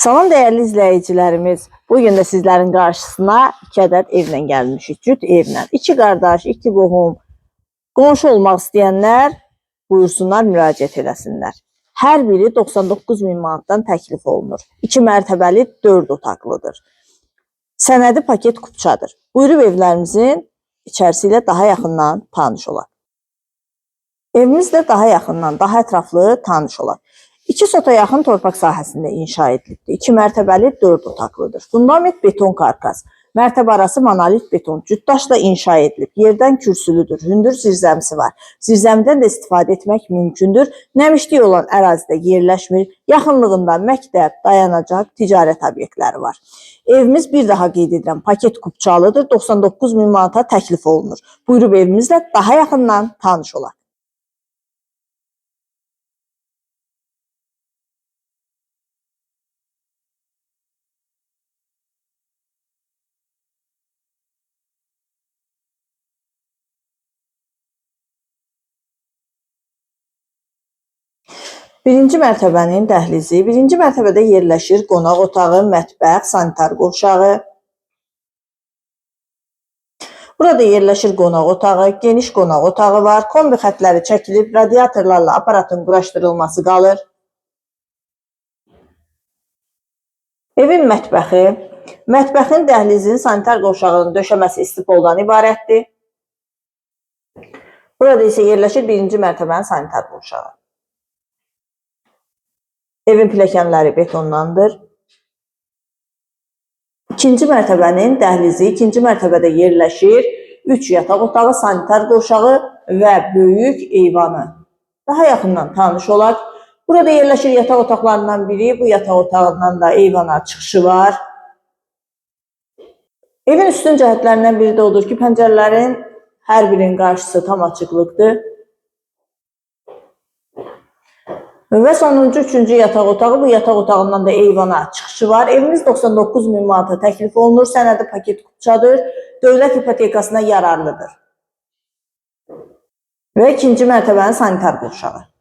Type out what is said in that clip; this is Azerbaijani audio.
Salam dəyərli izləyicilərimiz. Bugün də sizlərin qarşısına 2 ədəd evlə gəlmişik. Cüt evlə. 2 qardaş, 2 qohum, qonşu olmaq istəyənlər buyursunlar, müraciət eləsinlər. Hər biri 99 min manatdan təklif olunur. 2 mərtəbəli 4 otaqlıdır. Sənədi paket kupçadır. Buyurub evlərimizin içərisi ilə daha yaxından tanış olaq. Evimiz də daha yaxından, daha ətraflı tanış olaq. 2 sota yaxın torpaq sahəsində inşa edilibdir. 2 mərtəbəli 4 otaqlıdır. Fundament beton karkas. Mərtəbə arası monolit beton. Cütdaşla inşa edilib. Yerdən kürsülüdür. Hündür zirzəmisi var. Zirzəmidən də istifadə etmək mümkündür. Nəmişlik olan ərazidə yerləşmir. Yaxınlığında məktəb, dayanacaq, ticarət obyektləri var. Evimiz bir daha qeyd edirəm, paket kupçalıdır. 99 min manata təklif olunur. Buyurub evimizlə daha yaxından tanış olaq. Birinci mərtəbənin dəhlizi. Birinci mərtəbədə yerləşir qonaq otağı, mətbəx, sanitar qovşağı. Burada yerləşir qonaq otağı, geniş qonaq otağı var. Kombi xətləri çəkilib, radiatorlarla aparatın quraşdırılması qalır. Evin mətbəxi. Mətbəxin dəhlizin sanitar qovşağının döşəməsi istipoldan ibarətdir. Burada isə yerləşir birinci mərtəbənin sanitar qovşağı. Evin pilləkənləri betondandır. İkinci mərtəbənin dəhlizi, ikinci mərtəbədə yerləşir 3 yataq otağı, sanitar qovşağı və böyük eyvanı. Daha yaxından tanış olaq. Burada yerləşir yataq otaqlarından biri, bu yataq otağından da eyvana çıxışı var. Evin üstün cəhətlərindən biri də odur ki, pəncərələrin hər birinin qarşısı tam açıqlıqdır. Və sonuncu, üçüncü yataq otağı, bu yataq otağından da eyvana çıxışı var. Evimiz 99 min manata təklif olunur, sənədi paket kupçadır, dövlət ipotekasına yararlıdır. Və ikinci mərtəbənin sanitar qovşağı.